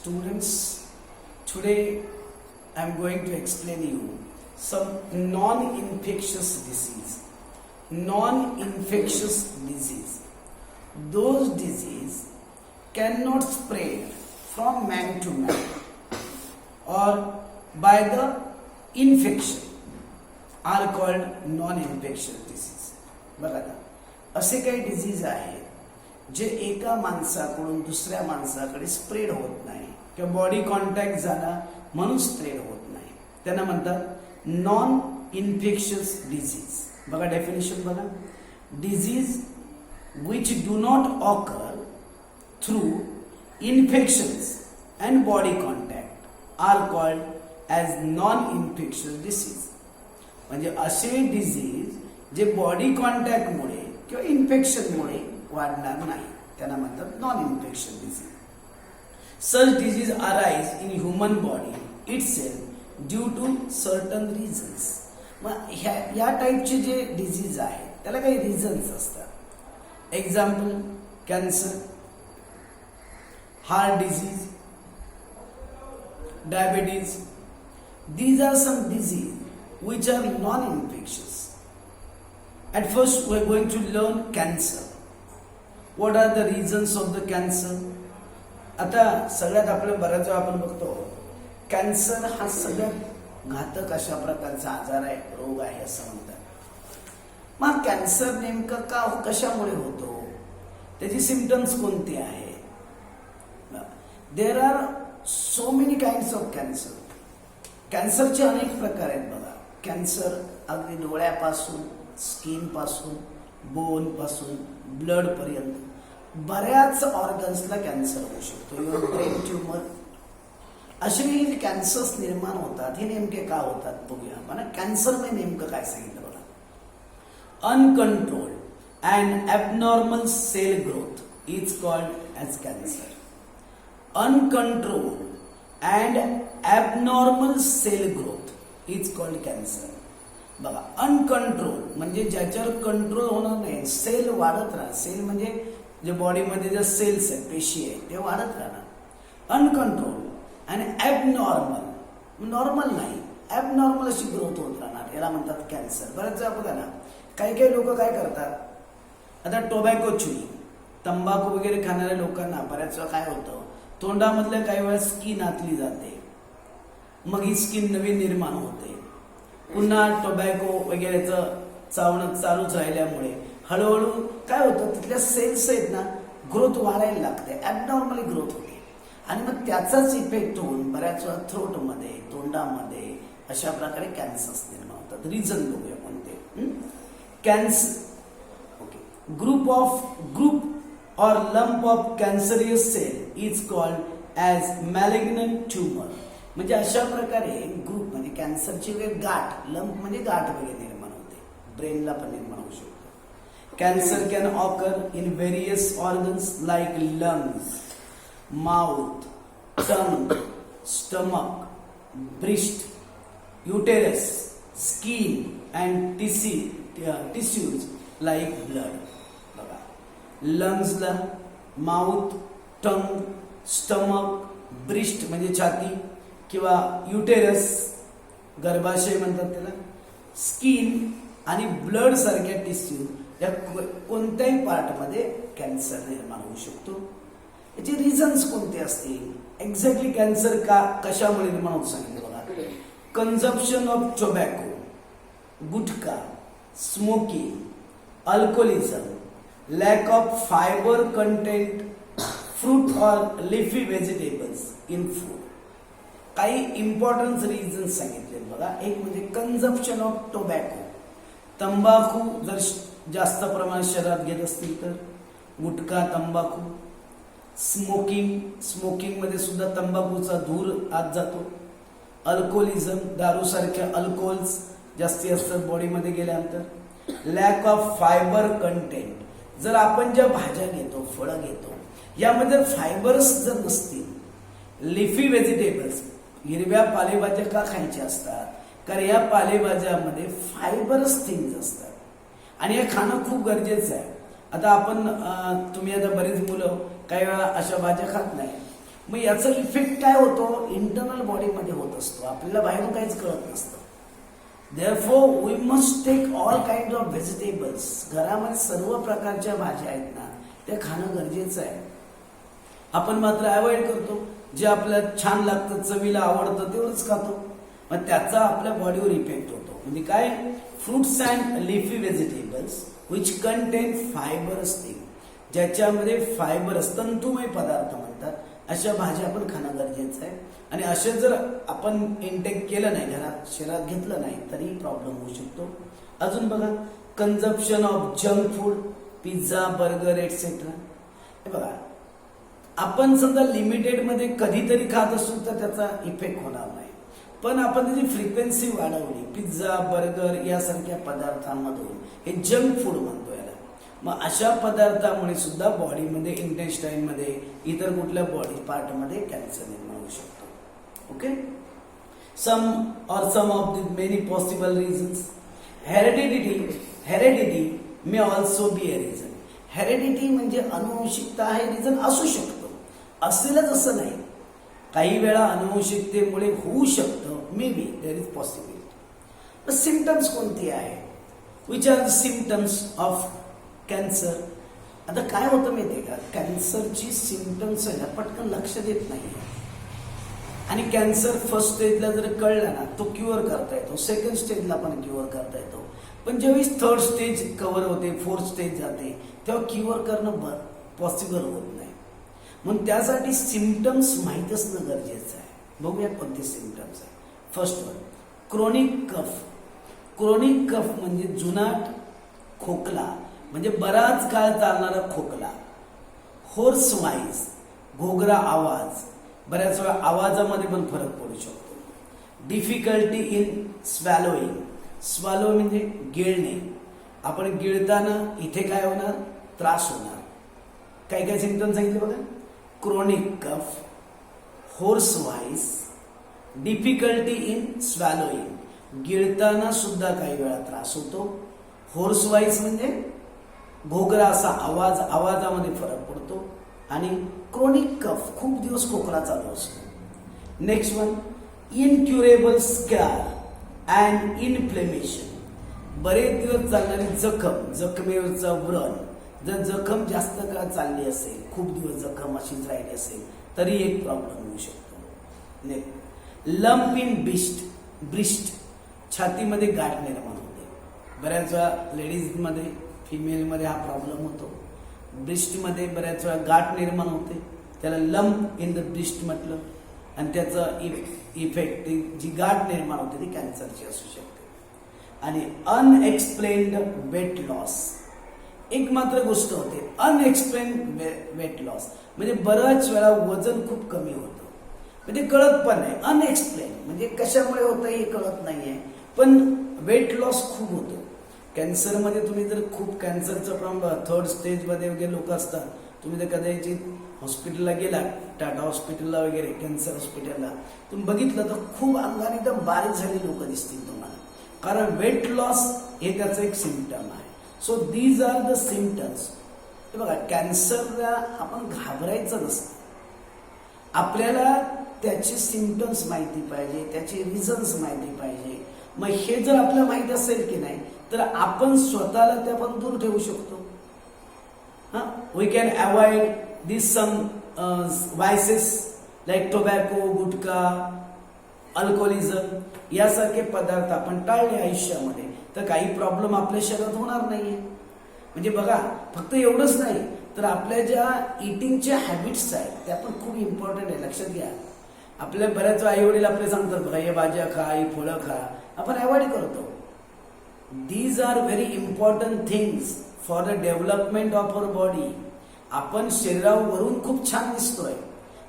Students, today I am going to explain you some non-infectious disease. Non-infectious disease. Those disease cannot spread from man to man or by the infection are called non-infectious disease. बघा ना, असे काही disease आहेत जे एका माणसाकडून दुसऱ्या माणसाकडे स्प्रेड होत नाही किंवा बॉडी कॉन्टॅक्ट झाला म्हणून स्प्रेड होत नाही, त्यांना म्हणतात नॉन इन्फेक्शियस डिझीज. बघा डेफिनेशन बघा, disease which do not occur through infections and body contact are called as non-infectious disease. म्हणजे असे डिझीज जे बॉडी कॉन्टॅक्टमुळे किंवा इन्फेक्शनमुळे वाढणार नाही, त्यांना म्हणतात non infection disease. Such disease arise in human body itself due to certain reasons. मग या टाईपचे जे डिझीज आहेत त्याला काही रिझन्स असतात. Example, cancer, heart disease, diabetes. These are some disease which are non-infectious. At first we are going to learn cancer. What are the reasons of the cancer? आता सगळ्यात आपल्या बऱ्याच वेळा आपण बघतो कॅन्सर हा सगळ्यात घातक अशा प्रकारचा आजार आहे, रोग आहे असं म्हणतात. मग कॅन्सर नेमकं कशामुळे होतो, त्याची सिम्पटम्स कोणती आहेत? There are so many kinds of cancer. कॅन्सरचे अनेक प्रकार आहेत. बघा, कॅन्सर अगदी डोळ्यापासून, स्किन पासून, बोन पासून, ब्लड पर्यंत बऱ्याच ऑर्गन्सला कॅन्सर होऊ शकतो. युअर ब्रेन ट्यूमर, असे जे कॅन्सर्स निर्माण होतात हे नेमके का होतात बघूया. मला कॅन्सर मध्ये नेमकं काय सांगितलं बघा. Uncontrolled and abnormal cell growth is called as cancer. Uncontrolled and abnormal cell growth is called cancer. बघा, अनकंट्रोल म्हणजे ज्याच्यावर कंट्रोल होणार नाही, सेल वाढत राहणार. सेल म्हणजे जे बॉडीमध्ये ज्या सेल्स आहेत, पेशी आहेत, ते वाढत राहणार. अनकंट्रोल आणि ॲबनॉर्मल, नॉर्मल नाही, ॲबनॉर्मल अशी ग्रोथ होत राहणार, याला म्हणतात कॅन्सर. बऱ्याच वेळा बघा ना, काही लोक काय करतात, आता टोबॅको च्युइंग, तंबाखू वगैरे खाणाऱ्या लोकांना बऱ्याच वेळा काय होतं, तोंडामधल्या काही वेळा स्किन आतली जाते, मग ही स्किन नवीन निर्माण होते. पुन्हा टोबॅको वगैरेचं चावणं चालूच राहिल्यामुळे हळूहळू काय होतं, तिथल्या सेल्स आहेत ना, ग्रोथ वाढायला लागते, ॲबनॉर्मली ग्रोथ होते आणि मग त्याचाच इफेक्ट होऊन बऱ्याच वेळा थ्रोटमध्ये, तोंडामध्ये अशा प्रकारे कॅन्सर्स निर्माण होतात. रिझन बघूया कोणते. Cancer, okay, group or lump of cancerous cell is called as malignant tumour. म्हणजे अशा प्रकारे ग्रुप म्हणजे कॅन्सरची गाठ, लंप म्हणजे गाठ वगैरे निर्माण होते, ब्रेनला पण निर्माण होऊ शकतो. Cancer can occur in various organs like lungs, mouth, tongue, stomach, breast, uterus, skin and tissues like blood. बघा, लंग्सला, माउथ, टंग, स्टमक, ब्रेस्ट म्हणजे छाती किंवा युटेरस गर्भाशय म्हणतात त्याला, स्किन आणि ब्लड सारख्या टिश्यू या कोणत्याही पार्टमध्ये कॅन्सर निर्माण होऊ शकतो. याचे रिझन्स कोणते असतील, एक्झॅक्टली कॅन्सर कशामुळे निर्माण होत सांगितलं बघा. Consumption of tobacco, gutkha, smoking, alcoholism, lack of fibre content fruit or leafy vegetables in food. काही इम्पॉर्टन्स रिझन्स सांगितले बघा. एक म्हणजे कन्झम्पशन ऑफ टोबॅको, तंबाखू जर जास्त प्रमाणात शरीरात घेत असतील तर, गुटखा, तंबाखू, स्मोकिंग मध्ये सुद्धा तंबाखूचा धूर आत जातो, अल्कोहोलिझम, दारू सारख्या अल्कोहोल्स जास्ती असतात बॉडीमध्ये गेल्यानंतर, लॅक ऑफ फायबर कंटेंट, जर आपण ज्या भाज्या घेतो, फळं घेतो, यामध्ये फायबर्स जर नसतील, लिफी व्हेजिटेबल्स, हिरव्या पालेभाज्या का खायच्या असतात, कारण या पालेभाज्यामध्ये फायबरस थिंग्स असतात आणि हे खाणं खूप गरजेचं आहे. आता आपण तुम्ही आता बरीच मुलं काही वेळा अशा भाज्या खात नाही, मग याचा इफेक्ट काय होतो, इंटरनल बॉडीमध्ये होत असतो, आपल्याला बाहेरून काहीच कळत नसतं. Therefore, we must take all kinds of vegetables. घरामध्ये सर्व प्रकारच्या भाज्या आहेत ना, त्या खाणं गरजेचं आहे. आपण मात्र अवॉइड करतो. जे आपल्याला छान लागतं, चवीला आवडतं तेवढंच खातो. मग त्याचा आपल्या बॉडीवर इफेक्ट होतो. म्हणजे काय, fruits and leafy vegetables which contain fibrous thing, ज्याच्यामध्ये फायबरस, तंतुमय पदार्थ म्हणतात, अशा भाज्या आपण खाणं गरजेचं आहे. आणि असे जर आपण इनटेक केलं नाही, घरात शरीरात घेतलं नाही, तरी प्रॉब्लेम होऊ शकतो. अजून बघा, consumption of junk food, pizza, burger etcetera. हे बघा, आपण समजा लिमिटेडमध्ये कधीतरी खात असू तर त्याचा इफेक्ट होणार नाही. पण आपण त्याची फ्रिक्वेन्सी वाढवली, पिझ्झा, बर्गर यासारख्या पदार्थांमधून, हे जंक फूड म्हणतो याला, मग अशा पदार्थामुळे सुद्धा बॉडीमध्ये, इंटेस्टाईनमध्ये, इतर कुठल्या बॉडी पार्टमध्ये कॅन्सर निर्माण होऊ शकतो. Okay, some of the many possible reasons. Heredity may also be a reason. Heredity म्हणजे अनुवंशिकता हे रिझन असू शकतो, असेलच असं नाही. काही वेळा अनुवंशिकतेमुळे होऊ शकतं, may be there is possibility. Symptoms कोणती आहे, which are the symptoms of cancer. आता काय होतं माहितीये का, कॅन्सरची सिम्पटम्स आहे ना पटकन लक्षात येत नाही. आणि कॅन्सर फर्स्ट स्टेजला जर कळला ना, तो क्युअर करता येतो. सेकंड स्टेजला पण क्युअर करता येतो. पण ज्यावेळी थर्ड स्टेज कव्हर होते, फोर्थ स्टेज जाते, तेव्हा क्युअर करणं पॉसिबल होत नाही. म्हणून त्यासाठी सिम्पटम्स माहीत असणं गरजेचं आहे. बघूया कोणते सिम्पटम्स आहे. फर्स्ट वन, क्रोनिक कफ. क्रोनिक कफ म्हणजे जुनाट खोकला, म्हणजे बराच काळ चालणारा खोकला. होर्स व्हॉइस, घोगरा आवाज, बऱ्याच वेळा आवाजामध्ये पण फरक पडू शकतो. Difficulty in स्वॅलोईंग. स्वॅलो म्हणजे गिळणे. आपण गिळताना इथे काय होणार, त्रास होणार. काय काय सिम्पटम सांगितले बघा, chronic cough, hoarse voice, difficulty in swallowing, गिळताना सुद्धा काही वेळा त्रास होतो. होर्स व्हॉइस म्हणजे घोगरा असा आवाज, आवाजामध्ये फरक पडतो. आणि क्रोनिक कफ, खूप दिवस खोकला चालू असतो. Next one, incurable scar and inflammation. बरेच दिवस चालणारी जखम, जखमेवरचा व्रण. जर जखम जास्त काळ चालली असेल, खूप दिवस जखम अशीच राहिली असेल, तरी एक प्रॉब्लेम होऊ शकतो. नेक्स्ट, लंप इन ब्रिस्ट, छातीमध्ये गाठ निर्माण होते. बऱ्याच वेळा लेडीजमध्ये, फिमेलमध्ये हा प्रॉब्लेम होतो. ब्रिस्टमध्ये बऱ्याच वेळा गाठ निर्माण होते, त्याला लंप इन द ब्रिस्ट म्हटलं. आणि त्याचा इफेक्ट, जी गाठ निर्माण होते ती कॅन्सरची असू शकते. आणि अनएक्सप्लेन्ड वेट लॉस. एक मात्र गोष्ट होते, अनएक्सप्लेन्ड वेट लॉस, म्हणजे बऱ्याच वेळा वजन खूप कमी होतं, म्हणजे कळत पण नाही. अनएक्सप्लेन म्हणजे कशामुळे होतं हे कळत नाहीये, पण वेट लॉस खूप होतं. कॅन्सरमध्ये तुम्ही जर खूप कॅन्सरचं प्रमाण थर्ड स्टेजमध्ये वगैरे लोक असतात, तुम्ही जर कदाचित हॉस्पिटलला गेला, टाटा हॉस्पिटलला वगैरे, कॅन्सर हॉस्पिटलला, तुम्ही बघितलं तर खूप अंगाने एकदम बारीक झालेली लोक दिसतील तुम्हाला, कारण वेट लॉस हे त्याचं एक सिम्पटम आहे. So these are the symptoms. हे बघा, कॅन्सरला आपण घाबरायचं नसतं, आपल्याला त्याचे सिम्पटम्स माहिती पाहिजे, त्याचे रिझन्स माहिती पाहिजे. मग हे जर आपल्याला माहित असेल की नाही, तर आपण स्वतःला त्यापासून दूर ठेवू शकतो. We can avoid this some vices like tobacco, gutkha, alcoholism यासारखे पदार्थ आपण टाळले आयुष्यामध्ये, तर काही प्रॉब्लेम आपल्या शरीरात होणार नाहीये. म्हणजे बघा, फक्त एवढंच नाही, तर आपल्या ज्या इटिंगच्या हॅबिट्स आहेत त्या पण खूप इम्पॉर्टंट आहे, लक्षात घ्या. आपल्या बऱ्याच आई वडील आपले सांगतात, बघा हे भाज्या खा, ही फळं खा, आपण अवॉइड करतो. These are very important things for the development of our body. आपण शरीरावरून खूप छान दिसतोय,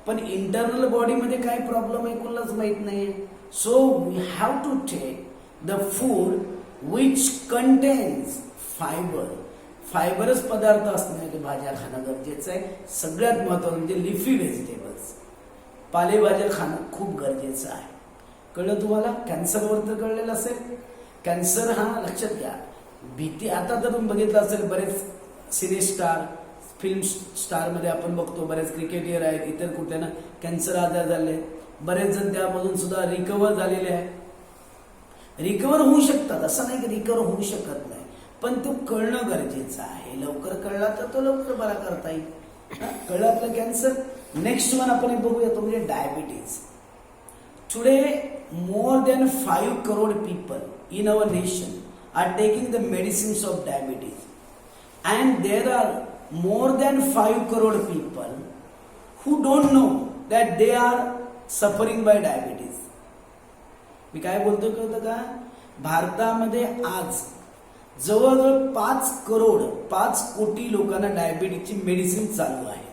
पण इंटरनल बॉडीमध्ये काय प्रॉब्लेम आहे कोणालाच माहित नाहीये. So we have to take the food which contains fibre. Fibrous पदार्थ असणाऱ्या भाज्या खाणं गरजेचं आहे. सगळ्यात महत्त्वाचं म्हणजे लिफी व्हेजिटेबल्स, पालेभाज्या खाणं खूप गरजेचं आहे. कळलं तुम्हाला? कॅन्सरवर तर कळलेलं असेल. कॅन्सर हा लक्षात घ्या भीती. आता तर तुम्ही बघितलं असेल, बरेच सिने स्टार, फिल्म स्टारमध्ये आपण बघतो बरेच क्रिकेटियर आहेत, इतर कुठल्या कॅन्सर आजार झाले, बरेच जण त्यामधून सुद्धा रिकवर झालेले आहेत. रिकवर होऊ शकतात, असं नाही की रिकवर होऊ शकत नाही, पण तो कळणं गरजेचं आहे. लवकर कळला तर तो लवकर बरा करता येईल. कळलं आपलं कॅन्सर. नेक्स्ट वन आपण एक बघूया, तो म्हणजे diabetes. Today more than 5 crore people in our nation are taking the medicines of diabetes, and there are more than 5 crore people who don't know that they are suffering by diabetes. मी काय बोलतो कळतं का? भारतामध्ये आज जवळजवळ 5 कोटी लोकांना डायबिटीजची medicine चालू आहे.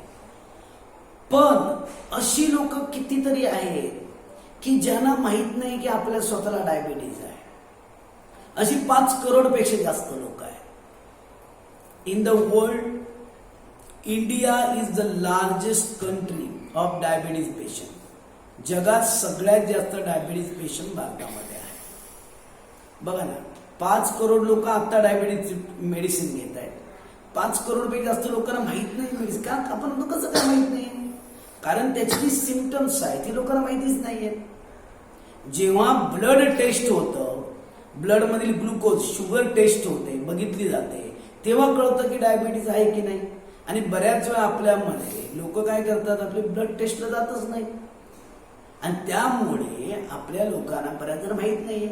पण अशी लोक कितीतरी आहेत की ज्यांना माहित नाही की आपल्या स्वतःला डायबिटीज आहे. अशी 5 करोड पेक्षा जास्त लोक आहेत. In the world, India is the largest country of diabetes patient. जगात सगळ्यात जास्त डायबिटीज पेशंट भारतामध्ये आहे. बघा ना, 5 करोड लोक आता डायबिटीज मेडिसिन घेत आहेत. 5 करोड पेक्षा जास्त लोकांना माहित नाही मेडिसिन. का आपण कसं काय माहित नाही? कारण त्याची जी सिम्पटम्स आहेत ती लोकांना माहितीच नाहीये. जेव्हा ब्लड टेस्ट होतं, ब्लड मधील ग्लुकोज शुगर टेस्ट होते, बघितली जाते, तेव्हा कळतं की डायबिटीज आहे की नाही. आणि बऱ्याच वेळा आपल्यामध्ये लोक काय करतात, आपले ब्लड टेस्टला जातच नाही, आणि त्यामुळे आपल्या लोकांना बऱ्याच जण माहित नाहीये.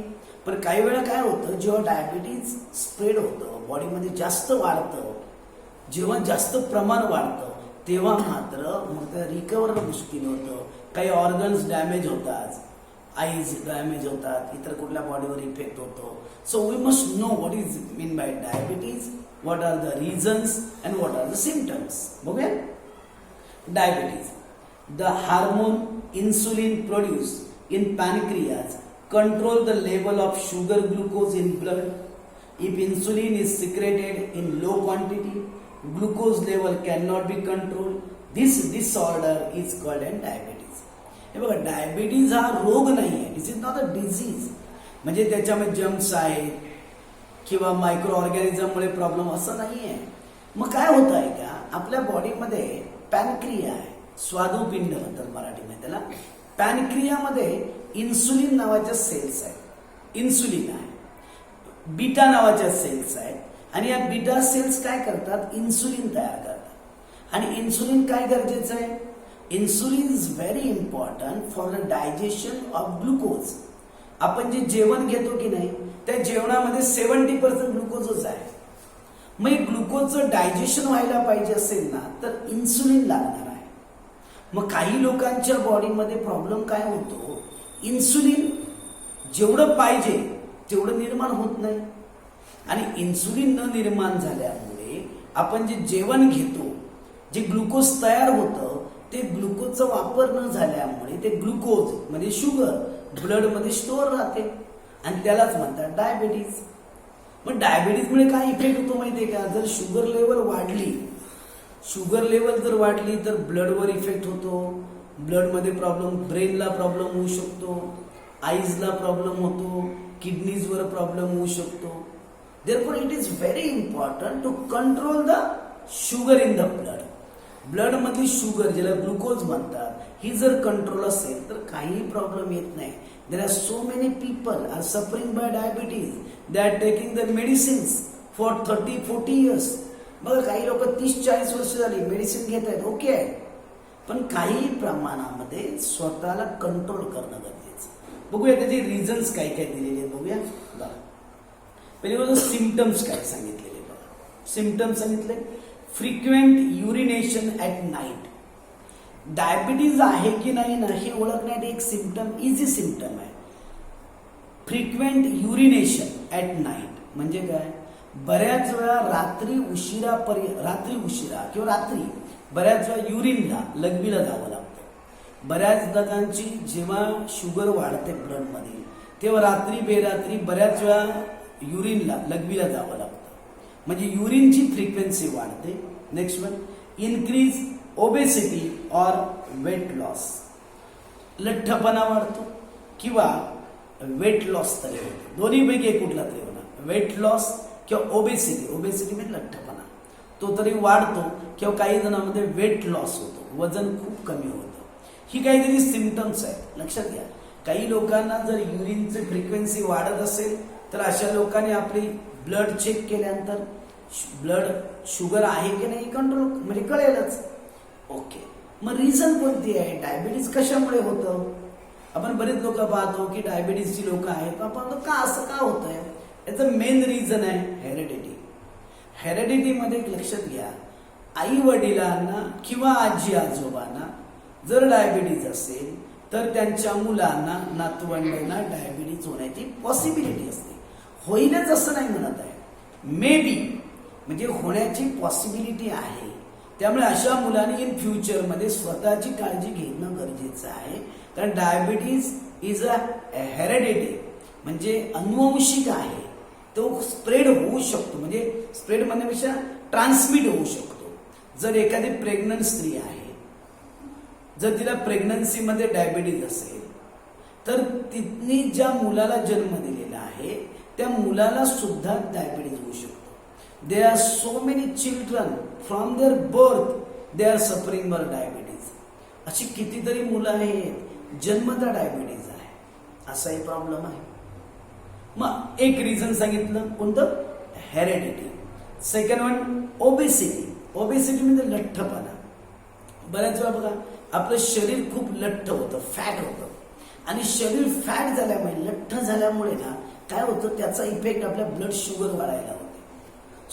पण काही वेळा काय होतं, जेव्हा डायबिटीज स्प्रेड होतं, बॉडीमध्ये जास्त वाढतं, जेव्हा जास्त प्रमाण वाढतं, तेव्हा मात्र मग रिकवर मुश्किल होतं. काही ऑर्गन्स डॅमेज होतात, आईज डॅमेज होतात, इतर कुठल्या बॉडीवर इफेक्ट होतो. So we must know what is mean by diabetes, what are the reasons and what are the symptoms. बघूया. Diabetes. The hormone insulin produce in pancreas control the level of sugar glucose in blood. If insulin is secreted in low quantity, glucose level cannot be controlled. This disorder is called an diabetes. हे बघा, diabetes हा रोग नाही आहे. दिस is not a disease. म्हणजे त्याच्यामध्ये germs आहेत किंवा मायक्रो ऑर्गॅनिझममुळे प्रॉब्लेम असं नाही आहे. मग काय होत आहे का, आपल्या बॉडीमध्ये पॅनक्रिया आहे, स्वादुपिंड म्हणतात मराठीमध्ये त्याला. पॅनक्रियामध्ये इन्सुलिन नावाच्या सेल्स आहेत. इन्सुलिन आहे, बीटा नावाच्या सेल्स आहेत, आणि या बीटा सेल्स काय करतात, इन्सुलिन तयार करतात. आणि इन्सुलिन काय गरजेचं आहे, insulin is very important for the digestion of glucose. आपण जे जेवण घेतो की नाही, त्या जेवणामध्ये 70% ग्लुकोजच आहे. मग ग्लुकोजचं डायजेशन व्हायला पाहिजे असेल ना, तर इन्सुलिन लागणार आहे. मग काही लोकांच्या बॉडीमध्ये प्रॉब्लेम काय होतो, इन्सुलिन जेवढं पाहिजे तेवढं निर्माण होत नाही. आणि इन्सुलिन न निर्माण झाल्यामुळे आपण जे जेवण घेतो, जे ग्लुकोज तयार होतं, ते ग्लुकोजचा वापर न झाल्यामुळे ते ग्लुकोज म्हणजे शुगर ब्लडमध्ये स्टोअर राहते, आणि त्यालाच म्हणतात डायबिटीज. मग डायबिटीजमुळे काय इफेक्ट होतो माहितीये का, जर शुगर लेवल वाढली तर ब्लडवर इफेक्ट होतो. ब्लडमध्ये प्रॉब्लेम, ब्रेनला प्रॉब्लेम होऊ शकतो, आईजला प्रॉब्लेम होतो, किडनीजवर प्रॉब्लेम होऊ शकतो. Therefore it is very important to control the sugar in the blood. Blood मधली शुगर, ज्याला ग्लुकोज म्हणतात, ही जर कंट्रोल असेल तर काही प्रॉब्लेम येत नाही. There are so many people are suffering by diabetes, they are taking the medicines for 30-40 years. बघा, काही लोक 30-40 वर्ष झाली मेडिसिन घेत आहेत, ओके आहे, पण काही प्रमाणामध्ये स्वतःला कंट्रोल करणं गरजेचं. बघूया त्याचे रिझन्स काय काय दिलेले आहेत. बघूया. बघा, पहिली गोष्ट सिम्पटम्स काय सांगितलेले. बघा, सिम्पटम्स सांगितले, फ्रिक्वेंट युरिनेशन ॲट नाईट. डायबिटीज आहे की नाही ना हे ओळखण्यासाठी एक सिम्पटम, इझी सिम्पटम आहे. फ्रिक्वेंट युरिनेशन ॲट नाईट म्हणजे काय, बऱ्याच वेळा रात्री उशिरा किंवा रात्री बऱ्याच वेळा युरिनला, लघवीला जावं लागतं. बऱ्याच लोकांची जेव्हा शुगर वाढते ब्लडमध्ये, तेव्हा रात्री बेरात्री बऱ्याच वेळा युरिनला, लघवीला जावं लागतं. म्हणजे युरिनची फ्रिक्वेन्सी वाढते. Next one, increase obesity or weight loss. लठ्ठपणा वाढतो किंवा वेट लॉस तरी होतो, दोन्हीपैकी एक कुठला तरी होणार. वेट लॉस किंवा ओबेसिटी. ओबेसिटी म्हणजे लठ्ठपणा, तो तरी वाढतो किंवा काही जणांमध्ये वेट लॉस होतो, वजन खूप कमी होतं. ही काहीतरी सिम्पटम्स आहेत, लक्षात घ्या. काही लोकांना जर युरिनची फ्रिक्वेन्सी वाढत असेल तर अशा लोकांनी आपली ब्लड चेक केल्यानंतर ब्लड शुगर आहे की नाही कंट्रोल म्हणजे कळेलच. ओके, मग रिझन कोणती आहे? डायबिटीज कशामुळे होतं? आपण बरेच लोक पाहतो की डायबिटीजची लोक आहेत, आपण का असं का होतंय? याचं मेन रिझन आहे हेरिडिटी. हेरिडिटीमध्ये लक्षात घ्या, आई वडिलांना किंवा आजी आजोबांना जर डायबिटीज असेल तर त्यांच्या मुलांना नातवंडांना डायबिटीज होण्याची पॉसिबिलिटी असते. होईलच असं नाही म्हणत आहे, मे बी म्हणजे होण्याची पॉसिबिलिटी आहे. त्यामुळे अशा मुलांनी इन फ्युचरमध्ये स्वतःची काळजी घेणं गरजेचं आहे. कारण डायबिटीज इज अ हेरिडिटी म्हणजे अनुवंशिक आहे, तो स्प्रेड होऊ शकतो. म्हणजे स्प्रेड म्हणण्यापेक्षा ट्रान्समिट होऊ शकतो. जर एखादी प्रेग्नंट स्त्री आहे, जर तिला प्रेग्नन्सीमध्ये डायबिटीज असेल तर तिने ज्या मुलाला जन्म दिलेला आहे त्या मुलाला सुद्धा डायबिटीज होऊ शकतो. There are so many children from their birth they are suffering from diabetes. अशी कितीतरी मुलं आहेत जन्मता डायबिटीज आहे, असाही प्रॉब्लेम आहे. मग एक रिझन सांगितलं कोणतं? Heredity. Second one obesity. Obesity म्हणजे लठ्ठपणा. बऱ्याच वेळा बघा आपलं शरीर खूप लठ्ठ होतं, फॅट होतं, आणि शरीर फॅट झाल्यामुळे लठ्ठ झाल्यामुळे ना काय होतं त्याचा इफेक्ट आपल्या ब्लड शुगर वाढायला होतो.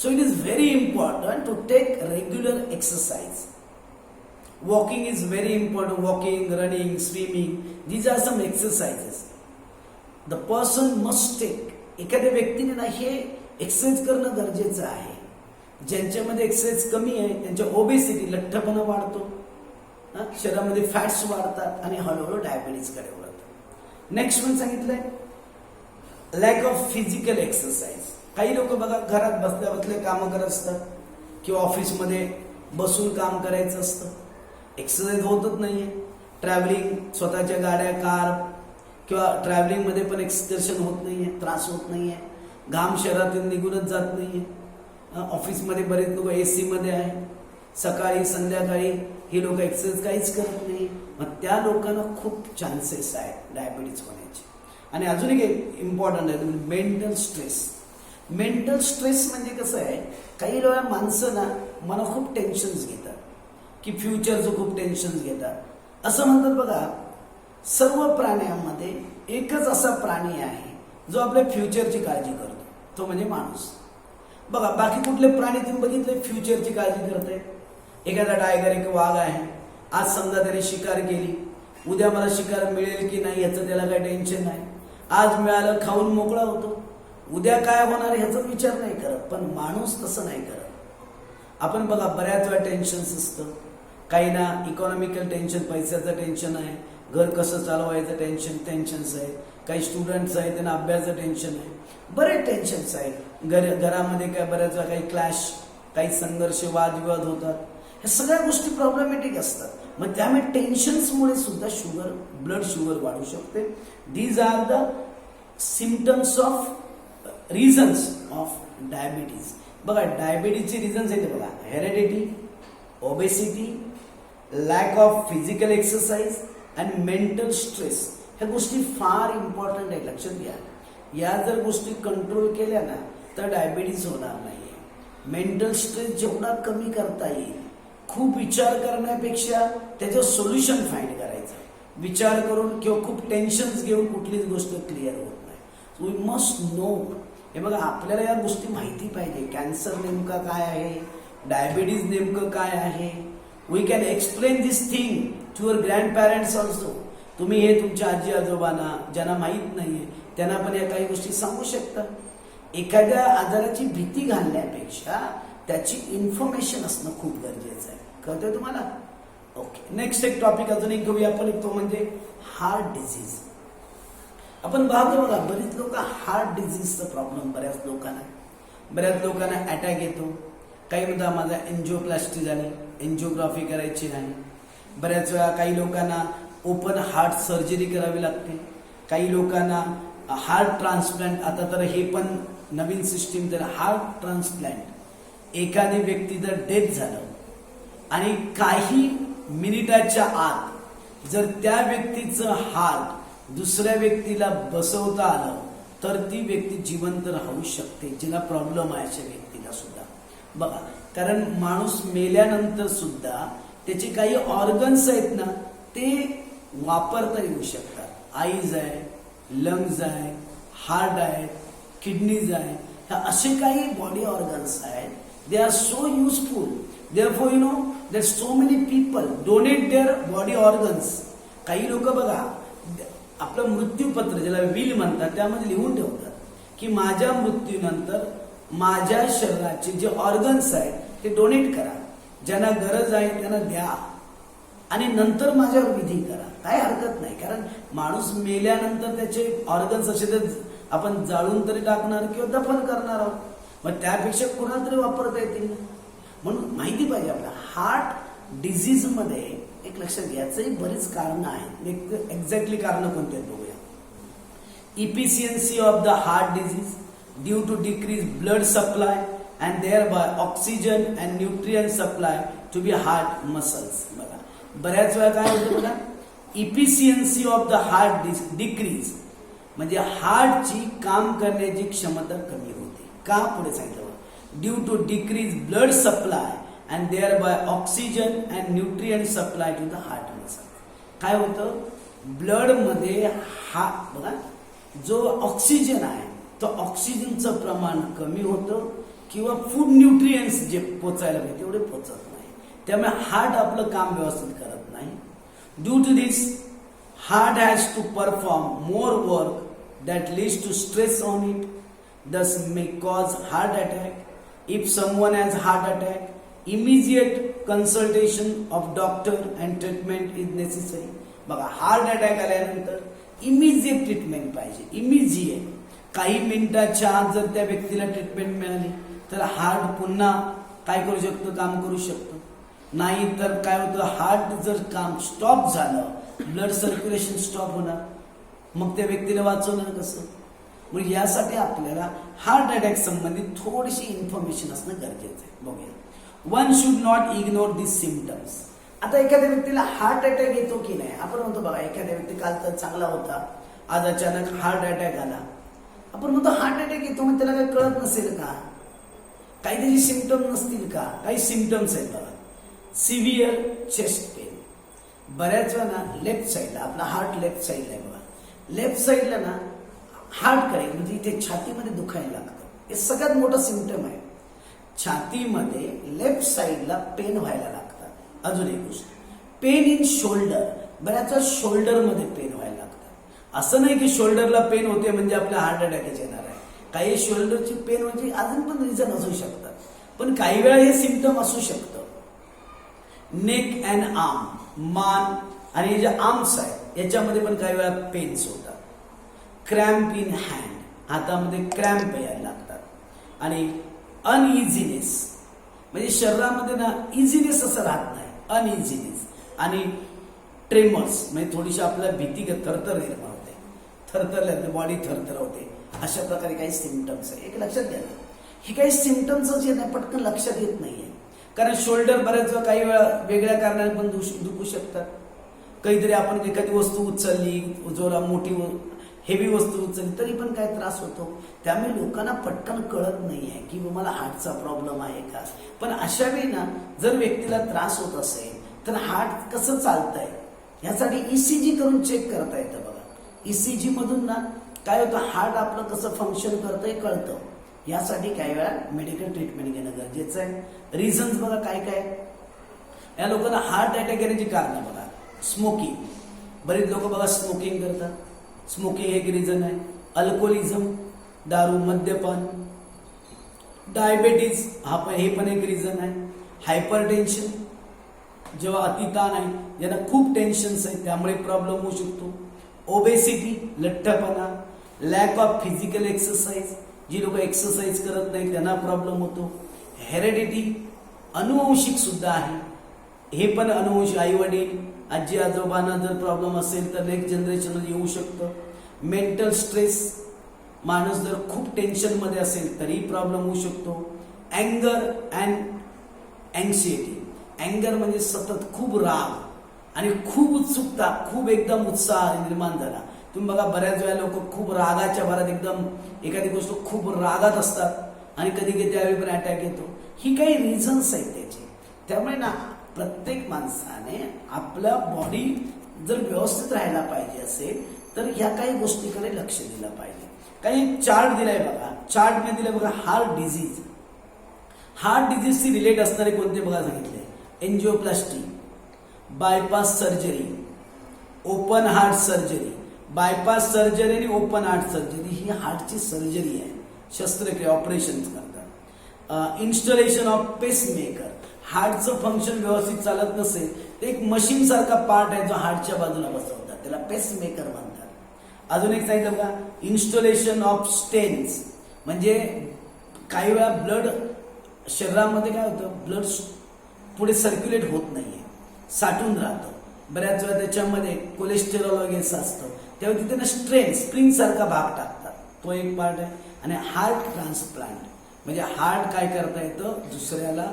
So it is very important to take regular exercise. Walking is very important. Walking, running, swimming. These are some exercises. The person must take. एखाद्या व्यक्तीने ना हे एक्सरसाइज करणं गरजेचं आहे. ज्यांच्यामध्ये एक्सरसाइज कमी आहे त्यांच्या ओबेसिटी लठ्ठपणा वाढतो, शरीरामध्ये फॅट्स वाढतात आणि हळूहळू डायबिटीजकडे वळतात. नेक्स्ट वन सांगितलंय लॅक ऑफ फिजिकल एक्सरसाइज. काही लोक बघा घरात बसल्या बसल्या कामं करत असतात किंवा ऑफिसमध्ये बसून काम करायचं असतं, एक्सरसाइज होतच नाहीये. ट्रॅव्हलिंग, स्वतःच्या गाड्या, कार किंवा ट्रॅव्हलिंगमध्ये पण एक्सर्शन होत नाहीये, त्रास होत नाहीये, घाम शरीरातून निघूनच जात नाहीये. ऑफिसमध्ये बरेच लोक एसी मध्ये आहे, सकाळी संध्याकाळी ही लोक एक्सरसाइज काहीच करत नाही. मग त्या लोकांना खूप चान्सेस आहेत डायबिटीज होण्याचे. आणि अजून एक इम्पॉर्टंट आहे मेंटल स्ट्रेस. मेंटल स्ट्रेस म्हणजे कसं आहे, काही लोक माणसं ना मला खूप टेन्शन्स घेतात की फ्युचरचं खूप टेन्शन्स घेतात. असं म्हणतात बघा, सर्व प्राण्यांमध्ये एकच असा प्राणी आहे जो आपल्या फ्युचरची काळजी करतो, तो म्हणजे माणूस. बघा बाकी कुठले प्राणी तुम्ही बघितले फ्युचरची काळजी करते? एखादा टायगर, एक वाघ आहे, आज समजा त्याने शिकार केली, उद्या मला शिकार मिळेल की नाही याचं त्याला काही टेन्शन नाही. आज मिळालं खाऊन मोकळा होतो, उद्या काय होणार ह्याचा विचार नाही करत. पण माणूस तसं नाही करत. आपण बघा बऱ्याच वेळा टेन्शन्स असतं. काही ना इकॉनॉमिकल टेन्शन, पैशाचं टेन्शन आहे, घर कसं चालवायचं टेन्शन्स आहे. काही स्टुडंट्स आहेत त्यांना अभ्यासाचं टेन्शन आहे, बरेच टेन्शन्स आहेत. घरामध्ये काय बऱ्याच वेळा काही क्लॅश, काही संघर्ष, वादविवाद होतात. ह्या सगळ्या गोष्टी प्रॉब्लेमॅटिक असतात. मग त्यामुळे टेन्शन्समुळे सुद्धा शुगर, ब्लड शुगर वाढू शकते. These are the symptoms of reasons of diabetes. बघा डायबिटीजचे रिझन्स आहेत बघा, heredity, obesity, lack of physical exercise and mental stress. ह्या गोष्टी फार इम्पॉर्टंट आहे, लक्षात घ्या. या जर गोष्टी कंट्रोल केल्या ना तर डायबिटीज होणार नाहीये. मेंटल स्ट्रेस जेवढा कमी करता येईल, खूप विचार करण्यापेक्षा त्याचं सोल्युशन फाइंड करायचं. विचार करून किंवा खूप टेन्शन्स घेऊन कुठलीच गोष्ट क्लिअर होत नाही. We must know. हे बघा आपल्याला या गोष्टी माहिती पाहिजे. कॅन्सर नेमका काय आहे, डायबिटीज नेमकं काय आहे. We can explain this thing to your grandparents also. तुम्ही हे तुमच्या आजी आजोबांना ज्यांना माहीत नाहीये त्यांना पण या काही गोष्टी सांगू शकता. एखाद्या आजाराची भीती घालण्यापेक्षा त्याची इन्फॉर्मेशन असणं खूप गरजेचं आहे. कळतंय तुम्हाला? ओके, नेक्स्ट एक टॉपिक अजून एक घेऊया आपण. तो म्हणजे हार्ट डिझीज. आपण पाहतो बघा बरीच लोक हार्ट डिझीजचा प्रॉब्लेम बऱ्याच लोकांना अटॅक येतो. काही म्हणतात माझा एन्जिओप्लास्टी झाली, एन्जिओग्राफी करायची नाही. बऱ्याच वेळा काही लोकांना ओपन हार्ट सर्जरी करावी लागते. काही लोकांना हार्ट ट्रान्सप्लांट, आता तर हे पण नवीन सिस्टीम, तर हार्ट ट्रान्सप्लांट एखादी व्यक्ती जर डेथ झालं आणि काही मिनिटाच्या आत जर त्या व्यक्तीचं हार्ट दुसऱ्या व्यक्तीला बसवता आलं तर ती व्यक्ती जिवंत राहू शकते, जिला प्रॉब्लेम आहे अशा व्यक्तीला सुद्धा. बघा, कारण माणूस मेल्यानंतर सुद्धा त्याचे काही ऑर्गन्स आहेत ना ते वापरता येऊ शकतात. आईज आहे, लंग्स आहे, हार्ट आहे, किडनीज आहे, ह्या असे काही बॉडी ऑर्गन्स आहेत. They are so useful. Therefore you know that so many people donate there body organs. काही लोक बघा आपलं मृत्यूपत्र ज्याला विल म्हणतात त्यामध्ये लिहून ठेवतात की माझ्या मृत्यूनंतर माझ्या शरीराचे जे ऑर्गन्स आहेत ते डोनेट करा, ज्यांना गरज आहे त्यांना द्या आणि नंतर माझ्यावर विधी करा. काय हरकत नाही, कारण माणूस मेल्यानंतर त्याचे ऑर्गन्स असे तर आपण जाळून तरी टाकणार किंवा दफन करणार आहोत, मग त्यापेक्षा कुणाला तरी वापरता येतील. म्हणून माहिती पाहिजे आपल्याला हार्ट डिझीज मध्ये एक लक्षात घ्यायचंही बरीच कारणं आहेत. एक्झॅक्टली कारणं कोणती आहेत बघूया. Efficiency of the heart disease due to decrease blood supply and thereby oxygen and nutrient supply to be heart muscles. बघा बऱ्याच वेळा काय होतं बघा, efficiency of the heart decrease म्हणजे हार्टची काम करण्याची क्षमता कमी होते. का पुढे सांगितलं, due to decrease blood supply and thereby oxygen and nutrient supply to the heart muscle. काय होतं, ब्लड मध्ये बघा जो ऑक्सिजन आहे तो ऑक्सिजनचं प्रमाण कमी होतं किंवा फूड न्यूट्रियन्स जे पोचायला पाहिजे तेवढे पोचत नाही, त्यामुळे हार्ट आपलं काम व्यवस्थित करत नाही. Due to this heart has to perform more work that leads to stress on it, thus may cause heart attack. If someone has heart attack, immediate consultation of doctor and treatment is necessary. बघा heart attack आल्यानंतर immediate treatment पाहिजे. Immediate काही मिनिटाच्या आत जर त्या व्यक्तीला treatment मिळाली तर हार्ट पुन्हा काय करू शकतो, काम करू शकतो. नाही तर काय होतं, हार्ट जर काम स्टॉप झालं, ब्लड सर्क्युलेशन स्टॉप होणार, मग त्या व्यक्तीला वाचवणार कसं. मग यासाठी आपल्याला हार्ट अटॅक संबंधित थोडीशी इन्फॉर्मेशन असणं गरजेचं आहे. बघूया. One should not ignore this symptoms. आता एखाद्या व्यक्तीला हार्ट अटॅक येतो की नाही, आपण म्हणतो बघा एखाद्या व्यक्ती काल तर चांगला होता, आज अचानक हार्ट अटॅक आला. आपण म्हणतो हार्ट अटॅक येतो मग त्याला काही कळत नसेल का, काही त्याची सिम्पटम नसतील का. काही सिम्पटम्स आहेत बघा. Severe chest pain. बऱ्याच वेळा ना लेफ्ट साईडला, आपला हार्ट लेफ्ट साईडला आहे बघा, लेफ्ट साईडला ना हार्ट करेल म्हणजे इथे छातीमध्ये दुखायला लागतं. हे सगळ्यात मोठं सिम्पटम आहे. छातीमध्ये लेफ्ट साईडला पेन व्हायला लागतात. अजून एक गोष्ट, पेन इन शोल्डर. बऱ्याच वेळा शोल्डर मध्ये पेन व्हायला लागतात. असं नाही की शोल्डरला पेन होते म्हणजे आपल्या हार्ट अटॅक येणार आहे. काही शोल्डरची पेन म्हणजे अजून पण रिझन असू शकतात, पण काही वेळा हे सिम्पटम असू शकतं. नेक अँड आर्म, मान आणि हे जे आर्म्स आहेत याच्यामध्ये पण काही वेळा पेन्स होतात. क्रॅम्प इन हँड, हातामध्ये क्रॅम्प यायला लागतात. आणि अनइझीनेस म्हणजे शरीरामध्ये ना इझीनेस असं राहत नाही, अनइझीनेस. आणि ट्रेमर्स म्हणजे थोडीशी आपल्याला भीती थरथर निर्माण होते, थरथरल्यानंतर बॉडी थरथर होते. अशा प्रकारे काही सिम्पटम्स आहे. एक लक्षात घ्या, ही काही सिम्पटम्सच येत नाही, पटकन लक्षात येत नाहीये. कारण शोल्डर बऱ्याच वेळा काही वेळा वेगळ्या कारणाने पण दुखू शकतात. काहीतरी आपण एखादी वस्तू उचलली, जोरा मोठी हेवी वस्तू उचलली तरी पण काय त्रास होतो. त्यामुळे लोकांना पटकन कळत नाहीये की मला हार्टचा प्रॉब्लेम आहे का. पण अशा वेळी ना जर व्यक्तीला त्रास होत असेल तर हार्ट कसं चालतंय यासाठी ईसीजी करून चेक करता येतं बघा. ईसीजी मधून ना काय होतं, हार्ट आपलं कसं फंक्शन करतंय कळतं. यासाठी काही वेळा मेडिकल ट्रीटमेंट घेणं गरजेचं आहे. रिझन्स बघा काय काय. या लोकांना हार्ट अटॅक येण्याची कारणं बघा. स्मोकिंग, बरेच लोक बघा स्मोकिंग करतात, स्मोकिंग एक रिझन आहे. अल्कोहोलिझम, दारू, मद्यपान. डायबेटीज हे पण एक रिझन आहे. हायपर टेन्शन, जेव्हा अतिताण आहे, ज्यांना खूप टेन्शन्स आहेत त्यामुळे प्रॉब्लेम होऊ शकतो. ओबेसिटी, लठ्ठपणा. लॅक ऑफ फिजिकल एक्सरसाइज, जी लोक एक्सरसाइज करत नाही त्यांना प्रॉब्लेम होतो. हेरेडिटी, अनुवंशिक सुद्धा आहे. हे पण अनुवंशिक, आई वडील आजी आजोबांना जर प्रॉब्लेम असेल तर नेक्स्ट जनरेशन येऊ शकतं. मेंटल स्ट्रेस, माणूस जर खूप टेन्शन मध्ये असेल तरी प्रॉब्लेम होऊ शकतो. अँगर अँड अँक्झायटी. अँगर म्हणजे सतत खूप राग आणि खूप उत्सुकता, खूप एकदम उत्साह निर्माण झाला. तुम्ही बघा बऱ्याच वेळा लोक खूप रागाच्या भरात एकदम एखादी गोष्ट खूप रागात असतात आणि कधी कधी त्यावेळी पण अटॅक येतो. ही काही रिझन्स आहेत त्याची. त्यामुळे ना प्रत्येक माणसाने आपल्या बॉडी जर व्यवस्थित राहायला पाहिजे असेल तर ह्या काही गोष्टीकडे लक्ष दिलं पाहिजे. काही चार्ट दिलाय बघा. चार्ट मध्ये दिलाय बघा हार्ट डिझीज. हार्ट डिझीजशी रिलेट असणारे कोणते बघा सांगितले. Angioplasty, bypass surgery, open heart surgery. Bypass surgery आणि ओपन हार्ट सर्जरी ही हार्टची सर्जरी आहे, शस्त्रक्रिया ऑपरेशन करतात. Installation of pacemaker. हार्टचं फंक्शन व्यवस्थित चालत नसेल तर एक मशीन सारखा पार्ट आहे जो हार्टच्या बाजूला बसवतात, त्याला पेसमेकर म्हणतात. अजून एक सांगितलं का, इन्स्टॉलेशन ऑफ स्टेन्स. म्हणजे काही वेळा ब्लड शरीरामध्ये काय होतं, ब्लड पुढे सर्क्युलेट होत नाहीये, साठून राहतं. बऱ्याच वेळा त्याच्यामध्ये कोलेस्टेरॉल वगैरे असतं, तेव्हा तिथे ना स्ट्रेन स्प्रिंग सारखा भाग टाकतात, तो एक पार्ट आहे. आणि हार्ट ट्रान्सप्लांट म्हणजे हार्ट काय करता येतं, दुसऱ्याला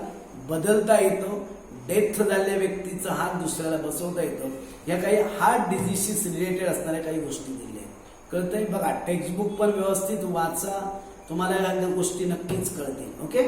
बदलता येतं. डेथ झालेल्या व्यक्तीचा हार्ट दुसऱ्याला बसवता येतं. या काही हार्ट डिझीजशी रिलेटेड असणाऱ्या काही गोष्टी दिल्या आहेत. कळतंय बघा. टेक्स्टबुक पण व्यवस्थित वाचा, तुम्हाला या गोष्टी नक्कीच कळतील. ओके.